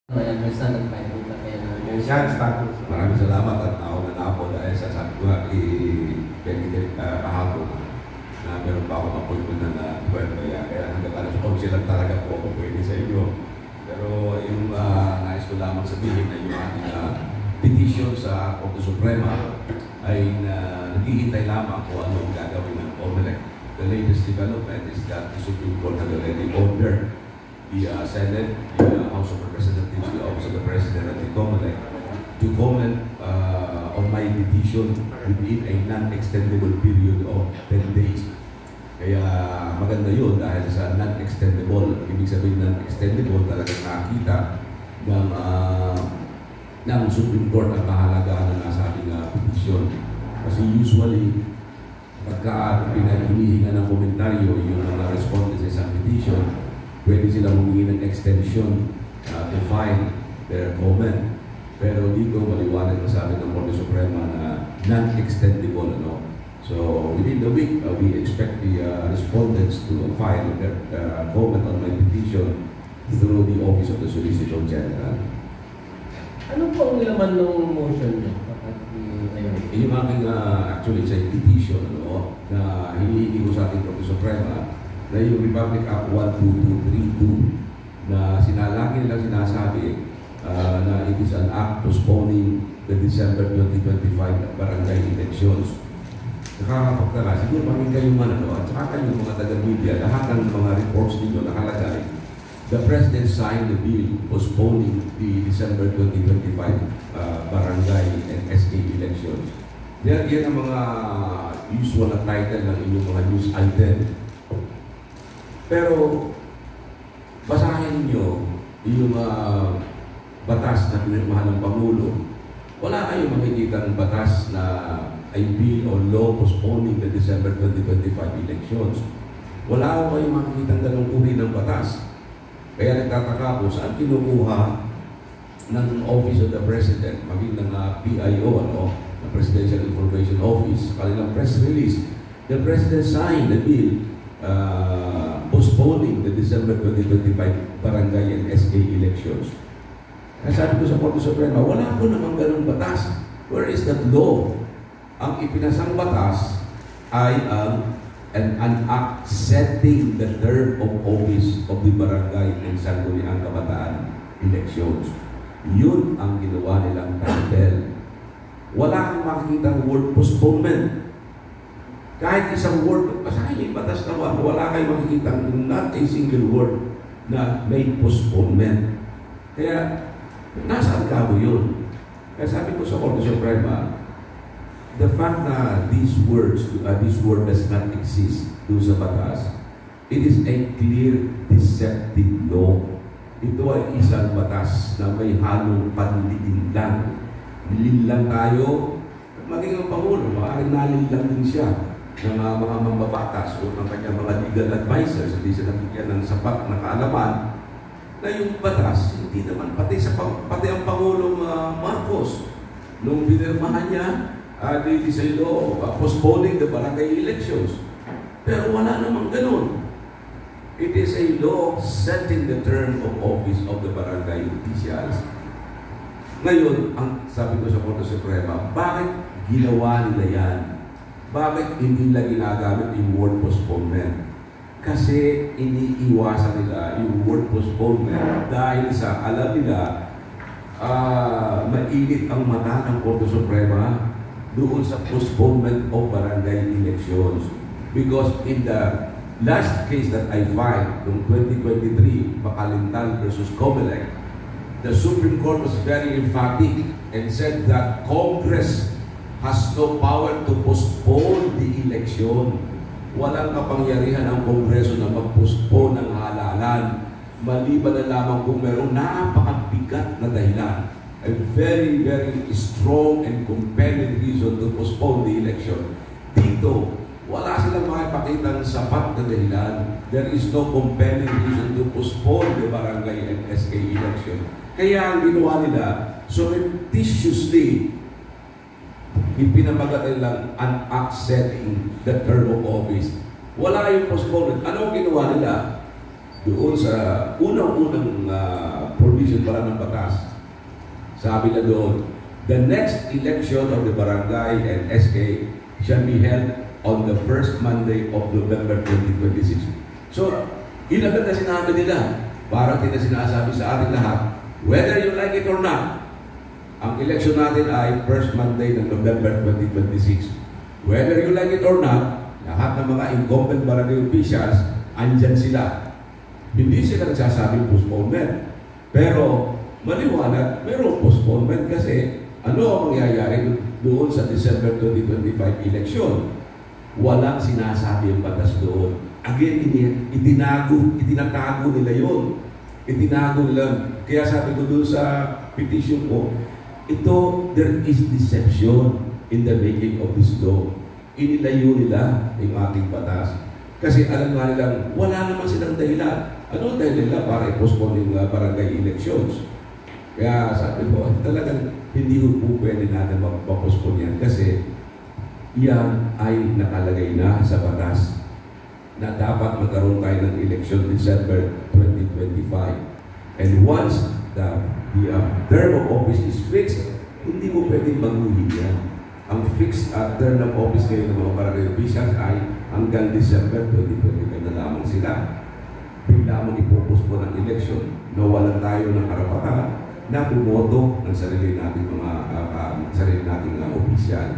Maraming salamat at ako na po dahil sa sabi ko kahapon na meron pa akong appointment na 12 kaya hanggang alas 11 lang talaga po ako pwede sa inyo. Pero yung nais ko lamang sabihin na yung ating petition sa Korte Suprema ay naghihintay lamang kung ano ang gagawin ng COMELEC. The latest development is that the Supreme Court has already ordered the Senate, the House of Representatives, the Office of the President, and the COMELEC to comment on my petition within a non-extendable period of 10 days. Kaya maganda yun dahil sa non-extendable, ibig sabihin non-extendable talagang nakita ng Supreme Court ang kahalagahan na nasa ating petition. Kasi usually, pagka pinahinihinga ng komentaryo yung mga respondents sa isang petition, pwede sila humingi ng extension to file their comment. Pero dito, maliwanag na sabi ng Korte Suprema na non-extendable. So, within the week, we expect the respondents to file their comment on my petition through the Office of the Solicitor General. Ano po ang laman ng motion niyo? Yung aking actually it's a petition na hinihingi ko sa ating Korte Suprema na yung Republic Act 12232 na lagi nilang sinasabi na it is an act postponing the December 2025 barangay elections. Nakakapagtala, siguro pakinggan yung at saka kayong mga taga-media, lahat ng mga reports ninyo nakalagay. The President signed the bill postponing the December 2025 barangay and SK elections. Yan ang mga usual na title ng inyong mga news item. Pero, basahin niyo yung batas na pinirmahan ng Pangulo. Wala kayong makikita ng batas na ay bill or law postponing the December 2025 elections. Wala kayong makikita ng ganong uri ng batas. Kaya nagtataka po saan kinukuha ng Office of the President, maging ng PIO, the Presidential Information Office, kanilang press release. The President signed the bill postponing the December 2025 barangay and SK elections. Kaya sabi ko sa Korte Suprema, wala ko namang ganun batas. Where is that law? Ang ipinasang batas ay an act setting the term of office of the barangay and sangguniang kabataan elections. Yun ang ginawa nilang title. Wala kang makikita ang word postponement. Kahit isang word, basahin yung batas na wala kayong makikita not a single word na may postponement. Kaya, nasaan kamo yun? Kaya sabi ko sa Korte Suprema, the fact na this word does not exist doon sa batas, it is a clear deceptive law. Ito ay isang batas na may halong panlilinlang. Nilinlang tayo, maging ang Pangulo, maaaring nalilang din siya ng mga mambabatas o ng kanyang mga legal advisors, hindi sila bigyan ng sapat na kaalaman na yung batas, hindi naman, pati ang Pangulong Marcos, nung binirmahan niya, it is a law postponing the barangay elections. Pero wala namang ganun. It is a law setting the term of office of the barangay officials. Ngayon, ang sabi ko sa Korte Suprema, bakit ginawa nila yan? Bakit hindi nila ginagamit yung word postponement? Kasi iniiwasan nila yung word postponement dahil sa alam nila mainit ang mata ng Korte Suprema doon sa postponement of barangay elections. Because in the last case that I filed noong 2023, Makalintal versus COMELEC, the Supreme Court was very emphatic and said that Congress has no power to postpone the election. Walang kapangyarihan ang Kongreso na mag-postpone ng halalan, maliban na lamang kung mayroong napakabigat na dahilan. A very, very strong and compelling reason to postpone the election. Dito, wala silang makipakita ng sapat na dahilan. There is no compelling reason to postpone the barangay and SK election. Kaya ang ginawa nila, surreptitiously, ipinamagat nilang an act setting the term of office. Wala yung postponement. Ano ang ginawa nila? doon sa unang-unang provision para ng batas, sabi na doon, the next election of the barangay and SK shall be held on the first Monday of November 2026. So, yun agad na sinabi nila. Parang na sinasabi sa ating lahat, whether you like it or not, ang election natin ay first Monday ng November 2026. Whether you like it or not, lahat ng mga incumbent barangay officials, andyan sila. Hindi sila nagsasabing postponement. Pero, maliwanag, mayroong postponement kasi ano ang mangyayari doon sa December 2025 election? Walang sinasabi ang batas doon. Again, itinatago nila yun. Itinago nila. Kaya sabi ko doon sa petition ko, there is deception in the making of this law. Inilayo nila yung ating batas. Kasi alam nga nilang, wala naman silang dahilan. Ano dahil nila para i-postpone yung barangay elections? Kaya sabi ko, talagang hindi po pwede natin mag-postpone yan kasi yan ay nakalagay na sa batas na dapat magkaroon tayo ng election December 2025. And once the term of office is fixed, hindi mo pwedeng baguhin yan. Ang fixed term of office ngayon ng mga barangay officials ay hanggang December 2025 na lamang sila. Bigla mong ipopostpone ang election na wala tayo ng karapatan na bumoto ng sarili nating mga opisyal.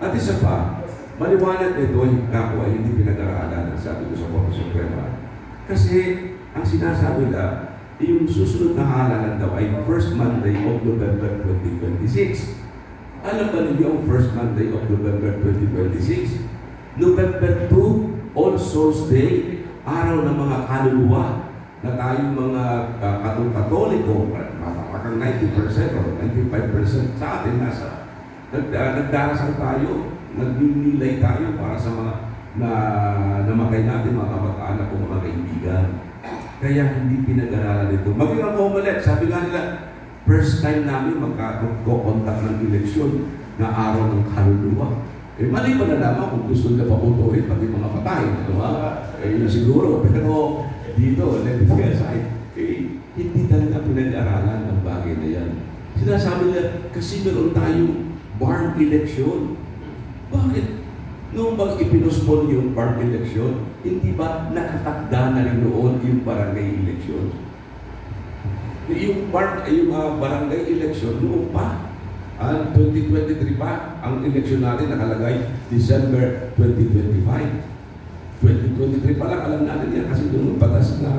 At isa pa, maliwanag nito ako ay hindi pinag-aralan, sabi ko sa Korte Suprema. Kasi ang sinasabi nila, yung susunod na halalan daw ay first Monday of November 2026. Alam ba ninyo ang first Monday of November 2026? November 2, All Souls Day, araw ng mga kaluluwa na tayong mga Katoliko, parang 90% or 95% sa atin nagdarasal tayo, nagninilay tayo para sa mga namatay natin, mga kamag-anak o mga kaibigan. Kaya hindi pinag-aralan ito. Maging ang umalit, sabi nga nila, first time namin magkakontak ng eleksyon na araw ng kaluluwa. Eh, mali pa na naman kung gusto nila paputuhin pati mga patay. Yun siguro. Pero dito, let it be aside. Hindi talaga pinag-aralan ang bagay na yan. Sinasabi nila, kasi meron tayong barn election. Bakit? Noong bang ipinuspon yung barn election, hindi ba nakatakda na rin noon yung barangay election? Yung barangay election, noong pa, 2023 pa, ang election natin nakalagay December 2025. 2023 pa lang, alam natin yan kasi doon batas na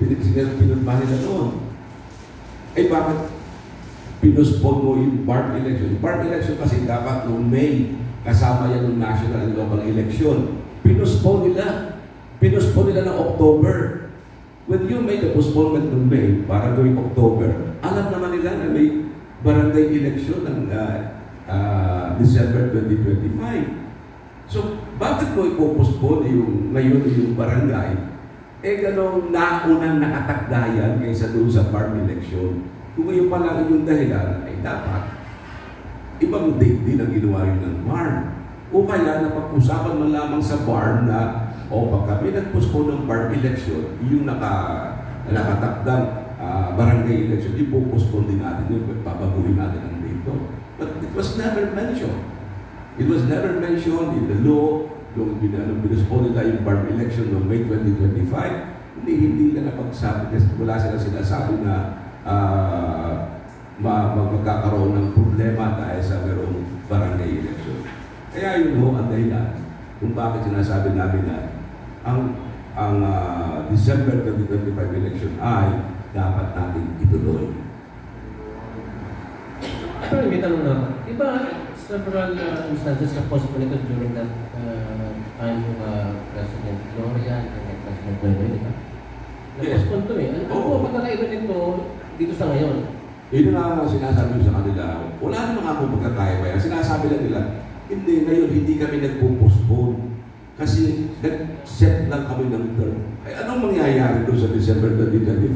pinunbahin na noon. Eh bakit pinuspon mo yung barn election? Barn election kasi dapat noong May, kasama yan ng national and local election. Pinuspon nila ng October. When you make a postponement ng May para gawing October, alam naman nila na may barangay election ng December 2025. So, bakit mo ipopostpone ngayon yung barangay? Eh, ganong naunang nakatakdayan kaysa doon sa barn election. Kung ngayon pa lang yung dahilan, ay dapat ibang date din ang ginawa yun ng barn. O kaya napag-usapan man lamang sa barn na pag kami nag-postpone ng barn election, yung nakatakdang barangay election, ipopostpone din natin yun, papaguhin natin ang date doon. But it was never mentioned. It was never mentioned in the law, nung pinuspone nila yung barn election noong May 2025, hindi na napagsabi kasi wala silang sinasabi na magkakaroon ng problema dahil sa merong barangay election. Kaya yun ho ang dahilan kung bakit sinasabi namin na ang December 2025 election ay dapat natin ituloy. Pero may tanong na, di ba several instances na postpone ito during that time of President Gloria and President Noynoy, di ba? Na-postpone ito eh. Ano po pagkakaiba nito dito sa ngayon? Yun nga sinasabi sa kanila, wala naman ako pagkakaiba. Sinasabi lang nila, hindi, ngayon hindi kami nagpo-postpone. Kasi nag-set lang kami ng term. Ay, anong mangyayari doon sa December 2025?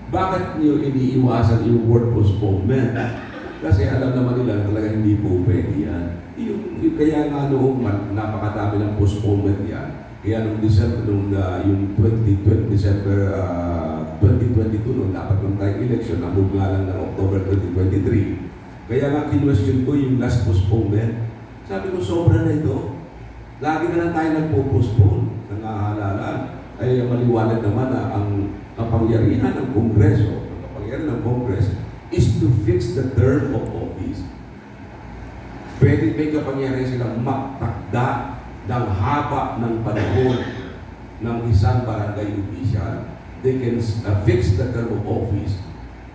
Bakit niyo iniiwasan yung word postponement? Kasi alam naman nila talaga hindi po pwede yan. Kaya nga noong napakadami ng postponement yan, Kaya nung December, yung 2020, December 2022, nung dapat nung tayong election, nabog nga lang ng October 2023. Kaya nga kinwestiyon ko yung last postponement. Sabi ko, sobra na ito. Lagi na lang tayo nagpo-postpone. Nangahalalan. Ay maliwanag naman na ang kapangyarihan ng Kongreso, ang kapangyarihan ng Congress is to fix the term of office. Pwede may kapangyarihan silang magtakda ng haba ng panahon ng isang barangay official. They can fix the term of office.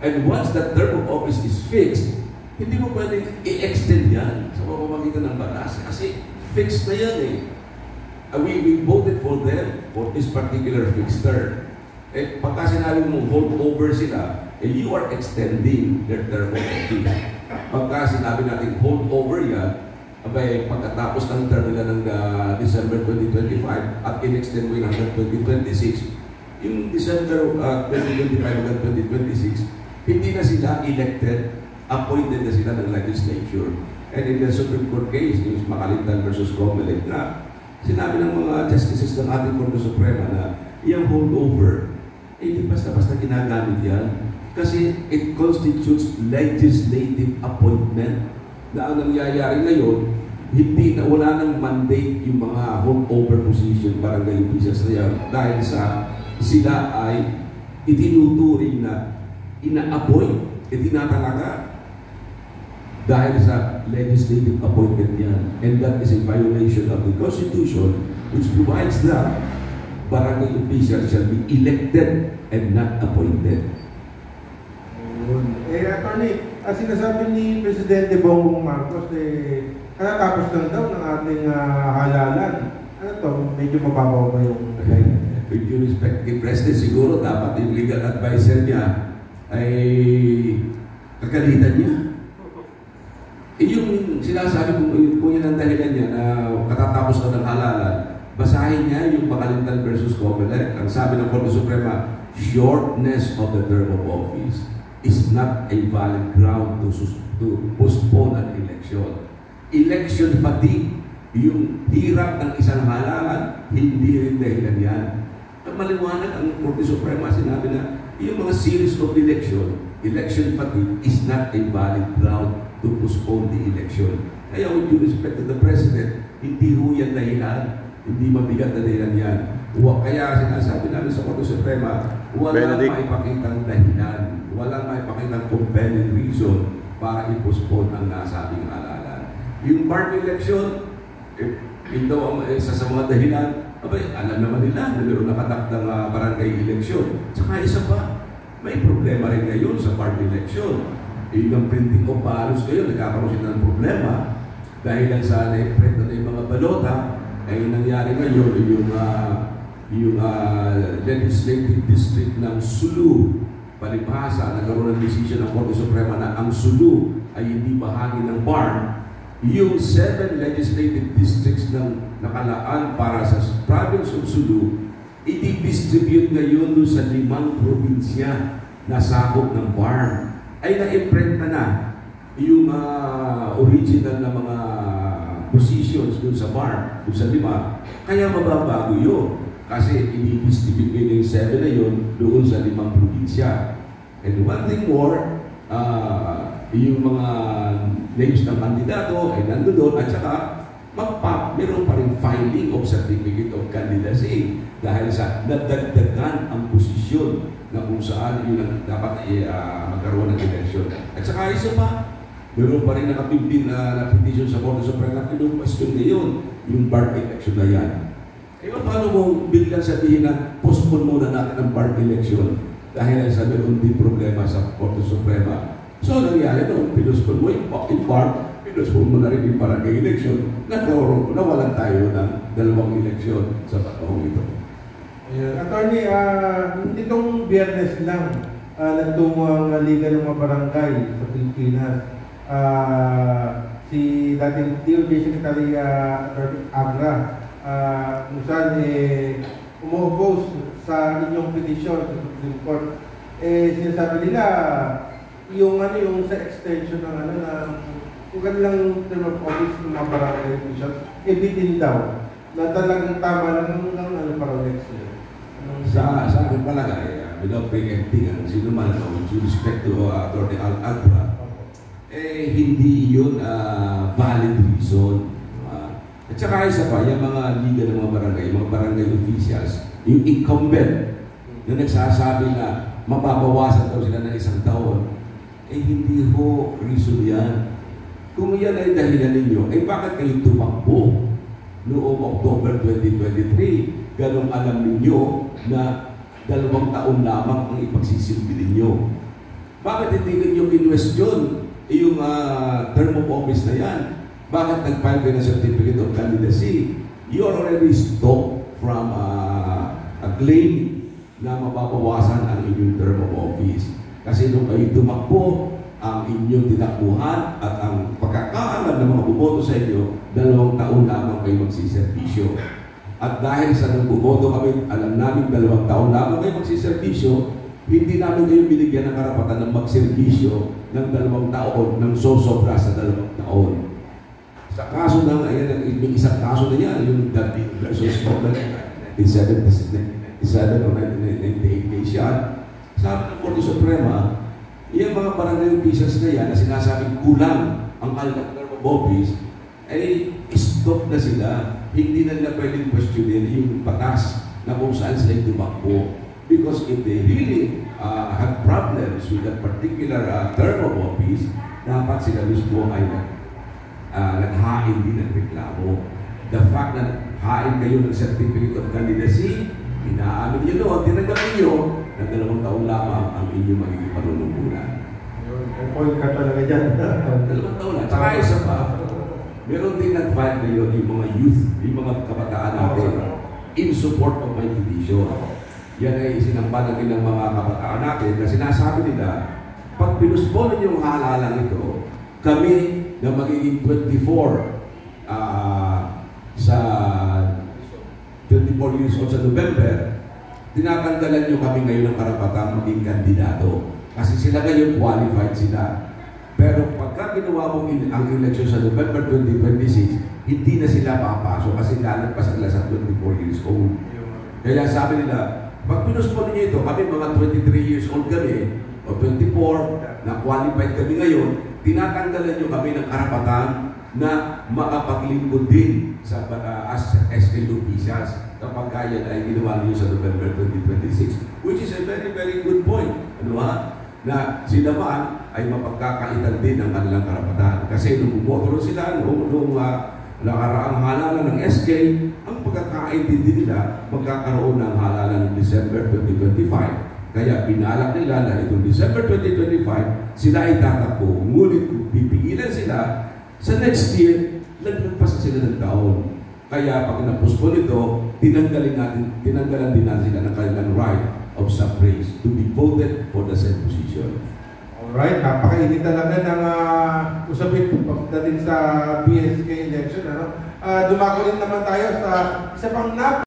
And once the term of office is fixed, hindi mo pwedeng i-extend yan sa pamamagitan ng batas kasi fixed na yan eh. We voted for them for this particular fixed term. Eh, pagka sinabi mo hold over sila, eh, you are extending their term of office. Pagka sinabi natin hold over yan, abay, pagkatapos ng term nila ng December 2025 at in-extend mo yung hanggang 2026, yung December 2025 hanggang 2026, hindi na sila elected, appointed na sila ng legislature. And in the Supreme Court case, yung Makalintal versus Comelec na sinabi ng mga justices ng ating Korte Suprema na yung holdover, eh hindi basta-basta ginagamit yan. Kasi it constitutes legislative appointment na ang nangyayari ngayon, hindi na wala nang mandate yung mga holdover position barangay officials na yan dahil sa sila ay itinuturing na ina-appoint, itinatalaga dahil sa legislative appointment yan. And that is a violation of the Constitution which provides that barangay officials shall be elected and not appointed. Attorney, sinasabi ni Presidente Bongbong Marcos, katatapos lang daw ng ating halalan. Ano to? Medyo mababaw ba yung With due respect kay President, siguro dapat yung legal advisor niya ay kagalitan niya. Yung sinasabi kung yun ang dahilan niya na katatapos na ng halalan, basahin niya yung Makalintal versus Comelec. Ang sabi ng Korte Suprema, shortness of the term of office is not a valid ground to postpone an election. Election fatigue, yung hirap ng isang halalan, hindi rin dahilan yan. At maliwanag ang Korte Suprema, sinabi na yung mga series of election fatigue is not a valid ground to postpone the election. Kaya with due respect to the President, hindi ho yan dahilan, hindi mabigat na dahilan yan. Kaya sinasabi namin sa Korte Suprema, walang maipakitang dahilan, walang maipakitang compelling reason para i-postpone ang nasabing halalan. Yung BART election, isa sa mga dahilan, abay, alam naman nila na meron nakatakdang barangay election. Tsaka isa pa, may problema rin ngayon sa BART election. Yung printing of ballots kayo, nagkakaroon sila ng problema dahil lang sa na-print na yung mga balota, ay nangyari ngayon yung legislative district ng Sulu, palibhasa, nagkaroon ng decision ng Korte Suprema na ang Sulu ay hindi bahagi ng BART. Yung 7 legislative districts ng nakalaan para sa province of Sulu, i-distribute ngayon doon sa 5 probinsya na sakop ng BART. Ay na-imprint na yung original na mga positions doon sa BART, doon sa 5. Kaya mababago yun. Kasi i-distribute ngayon yung 7 na yun doon sa 5 probinsya. And one thing more, yung mga names ng kandidato ay nandun doon at saka meron pa rin filing of certificate of candidacy dahil sa nadagdagan ang posisyon na kung saan yun ang dapat magkaroon ng election. At saka isa pa, meron pa rin nakapimpin na petition sa Korte Suprema na question ngayon yung BART election na yan. Eh, paano mo biglang sabihin na postpone muna natin ang BART election dahil sa meron din problema sa Korte Suprema? So, nangyari doon, pinuspon mo yung BART, pinuspon mo na rin yung barangay election, nawalan tayo ng 2 eleksyon sa panahon ito. Attorney, nitong Biyernes lang, nagtungo ang Liga ng mga Barangay sa Pilipinas. Si dating DOJ Secretary Attorney Agra, kung saan umu-oppose sa inyong petisyon sa Supreme Court. Sinasabi nila, yung sa extension ng yung kanilang term of office ng mga barangay officials, bitin daw. na talagang tama lang ng ano para next year. Sa akin palagay, without preempting ang sino man with respect to Atty. Alcantara, hindi yun valid reason. At saka isa pa, yung mga liga ng mga barangay officials, yung incumbent na nagsasabi na mababawasan daw sila ng 1 taon, hindi ho reason yan. Kung yan ay dahilan ninyo, bakit kayo tumakbo noong October 2023? Ganong alam ninyo na 2 taon lamang ang ipagsisilbi ninyo. Bakit hindi ninyo in-question yung term of office na yan? Bakit nag-file kayo ng certificate of candidacy? You are already stopped from a claim na mababawasan ang inyong term of office. Kasi nung kayo tumakbo, ang inyong tinakbuhan at ang pagkakaalam ng mga bumoto sa inyo, 2 taon lamang kayo magsiservisyo. At dahil sa nang bumoto kami, alam namin 2 taon lamang kayo magsiservisyo, hindi namin kayo binigyan ng karapatan ng magservisyo ng 2 taon, ng sosobra sa 2 taon. Sa kaso ng, may isang kaso na yan, yung David versus Scotland, 1977 o 1998 case yan. Sabi ng Korte Suprema, yung mga barangay officials na yan na sinasabing kulang ang term of office, stop na sila. Hindi na nila pwedeng questionin yung batas na kung saan sila tumakbo. Because if they really have problems with that particular term of office, dapat sila mismo ay naghain din ng reklamo. The fact na hain kayo ng certificate of candidacy, inaamin nyo doon, tinanggapin nyo na 2 taon lamang ang inyong magiging panunungkulan. Ang point ka talaga dyan. 2 taon lang. Tsaka isa pa, meron din nag-fight ngayon yung mga youth, yung mga kabataan natin in support of my petition. Yan ay isinampan natin ng mga kabataan natin na sinasabi nila, pag pinuspon yung halalang ito, kami na magiging 24 sa 24 years old sa November, tinatanggalan nyo kami ngayon ng karapatang maging kandidato. Kasi sila ngayon qualified sila. Pero pagka ginawa mo ang eleksyon sa November 2026, hindi na sila papasok kasi lalagpas sila sa 24 years old. Kaya sabi nila, pag pinuspon nyo ito, kami mga 23 years old kami, o 24, na qualified kami ngayon, tinatanggalan nyo kami ng karapatan na makapaglingkod din sa as SK officials kapag kaya ay ginawa niyo sa November 2026, which is a very, very good point. Ano ha? Na sila man ay mapagkakaitan din ng kanilang karapatan. Kasi nung bumoto sila, nung nakaraang halalan ng SK, ang pagkakaintindi nila magkakaroon ng halalan ng December 2025. Kaya pinalak nila na itong December 2025, sila ay tatakbo. Ngunit kung pipigilan sila, sa next year, nagpasa sila ng taon. Kaya pag napuspon ito, tinanggalan din natin sila ng kanilang right of suffrage to be voted for the same position. Alright, napakainit talaga ng usapin pagdating sa BSK election. Dumako rin naman tayo sa isa pang